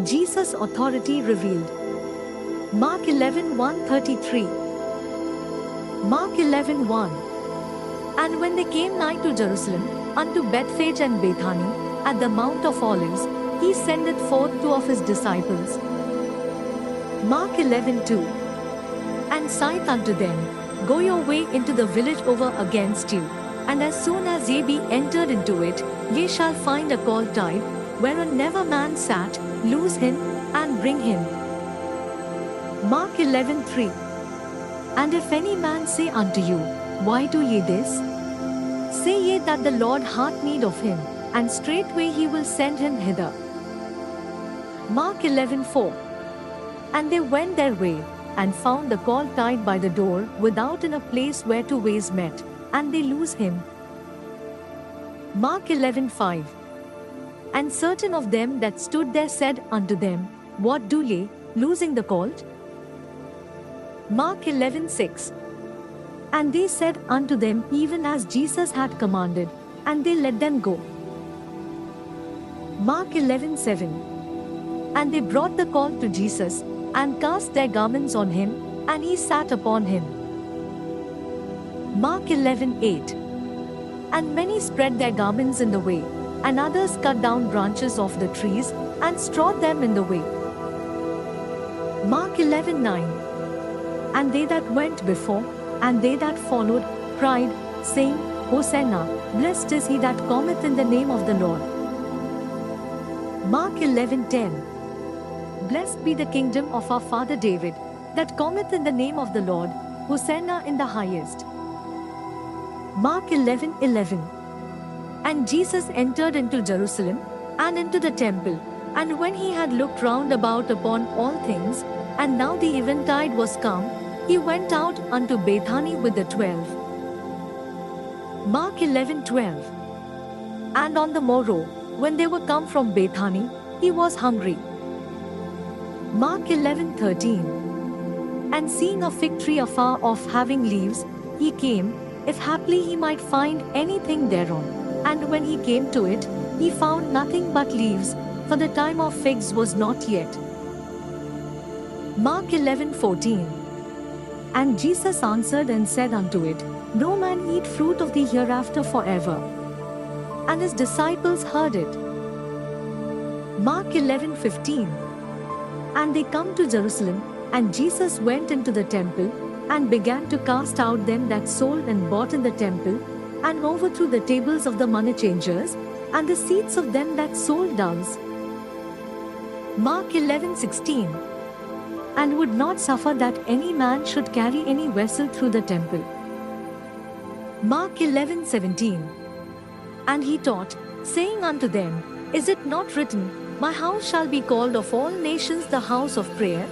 Jesus' authority revealed. Mark 11:1-33. Mark 11:1. And when they came nigh to Jerusalem, unto Bethphage and Bethany, at the Mount of Olives, he sendeth forth two of his disciples. Mark 11:2. And saith unto them, Go your way into the village over against you, and as soon as ye be entered into it, ye shall find a colt tied, whereon never man sat, loose him, and bring him. Mark 11:3. And if any man say unto you, Why do ye this? Say ye that the Lord hath need of him, and straightway he will send him hither. Mark 11:4. And they went their way, and found the colt tied by the door without in a place where two ways met, and they loose him. Mark 11:5. And certain of them that stood there said unto them, What do ye, loosing the colt? Mark 11:6. And they said unto them even as Jesus had commanded, and they let them go. Mark 11:7. And they brought the colt to Jesus, and cast their garments on him, and he sat upon him. Mark 11:8. And many spread their garments in the way, and others cut down branches of the trees, and strawed them in the way. Mark 11:9. And they that went before, and they that followed, cried, saying, Hosanna, blessed is he that cometh in the name of the Lord. Mark 11:10. Blessed be the kingdom of our father David, that cometh in the name of the Lord, Hosanna in the highest. Mark 11:11. And Jesus entered into Jerusalem, and into the temple, and when he had looked round about upon all things, and now the eventide was come, he went out unto Bethany with the 12. Mark 11:12. And on the morrow, when they were come from Bethany, he was hungry. Mark 11:13. And seeing a fig tree afar off having leaves, he came, if haply he might find anything thereon. And when he came to it, he found nothing but leaves, for the time of figs was not yet. Mark 11:14. And Jesus answered and said unto it, No man eat fruit of the hereafter forever. And his disciples heard it. Mark 11:15. And they come to Jerusalem, and Jesus went into the temple, and began to cast out them that sold and bought in the temple, and overthrew the tables of the money changers, and the seats of them that sold doves. Mark 11:16. And would not suffer that any man should carry any vessel through the temple. Mark 11:17. And he taught, saying unto them, Is it not written, My house shall be called of all nations the house of prayer?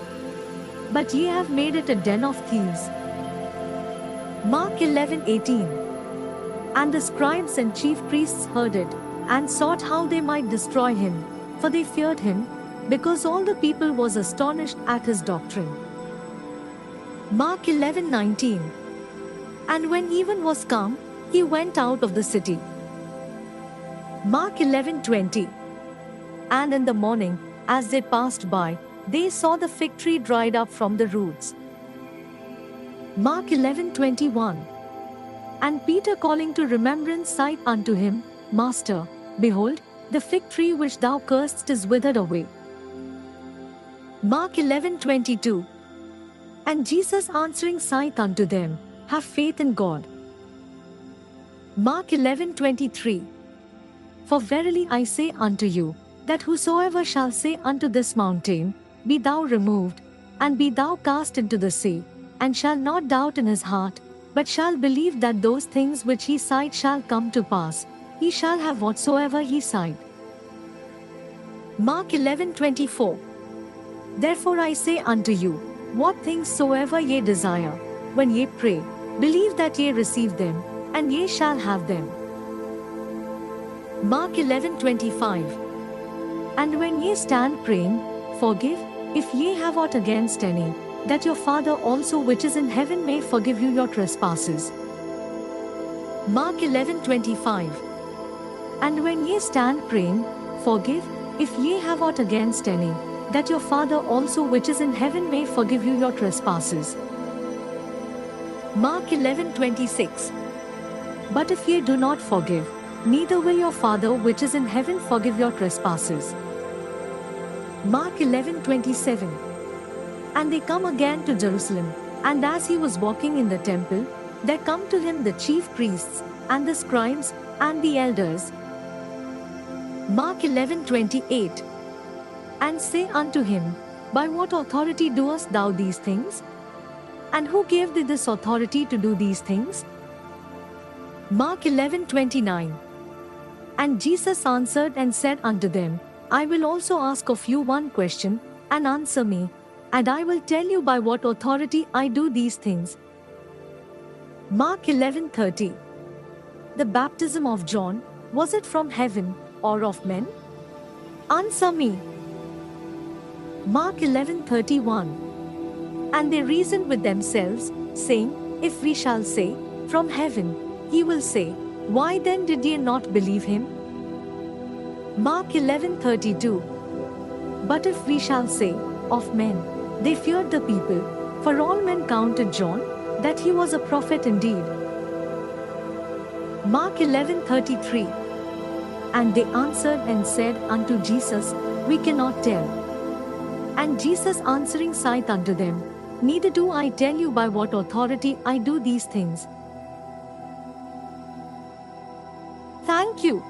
But ye have made it a den of thieves. Mark 11:18. And the scribes and chief priests heard it, and sought how they might destroy him, for they feared him, because all the people was astonished at his doctrine. Mark 11:19. And when even was come, he went out of the city. Mark 11:20. And in the morning, as they passed by, they saw the fig tree dried up from the roots. Mark 11:21. And Peter calling to remembrance said unto him, Master, behold, the fig tree which thou cursedst is withered away. Mark 11:22. And Jesus answering saith unto them, Have faith in God. Mark 11:23. For verily I say unto you, that whosoever shall say unto this mountain, Be thou removed, and be thou cast into the sea, and shall not doubt in his heart, but shall believe that those things which he saith shall come to pass, he shall have whatsoever he saith. Mark 11:24. Therefore I say unto you, what things soever ye desire, when ye pray, believe that ye receive them, and ye shall have them. Mark 11:25. And when ye stand praying, forgive, if ye have aught against any, that your Father also which is in heaven may forgive you your trespasses. Mark 11:25. And when ye stand praying, forgive, if ye have aught against any, that your Father also which is in heaven may forgive you your trespasses. Mark 11:26. But if ye do not forgive, neither will your Father which is in heaven forgive your trespasses. Mark 11:27. And they come again to Jerusalem, and as he was walking in the temple, there come to him the chief priests, and the scribes, and the elders. Mark 11:28. And say unto him, By what authority doest thou these things? And who gave thee this authority to do these things? Mark 11:29. And Jesus answered and said unto them, I will also ask of you one question, and answer me, and I will tell you by what authority I do these things. Mark 11:30. The baptism of John, was it from heaven, or of men? Answer me. Mark 11:31. And they reasoned with themselves, saying, If we shall say, From heaven, he will say, Why then did ye not believe him? Mark 11:32. But if we shall say, Of men, they feared the people, for all men counted John, that he was a prophet indeed. Mark 11:33. And they answered and said unto Jesus, We cannot tell. And Jesus answering saith unto them, Neither do I tell you by what authority I do these things. Thank you.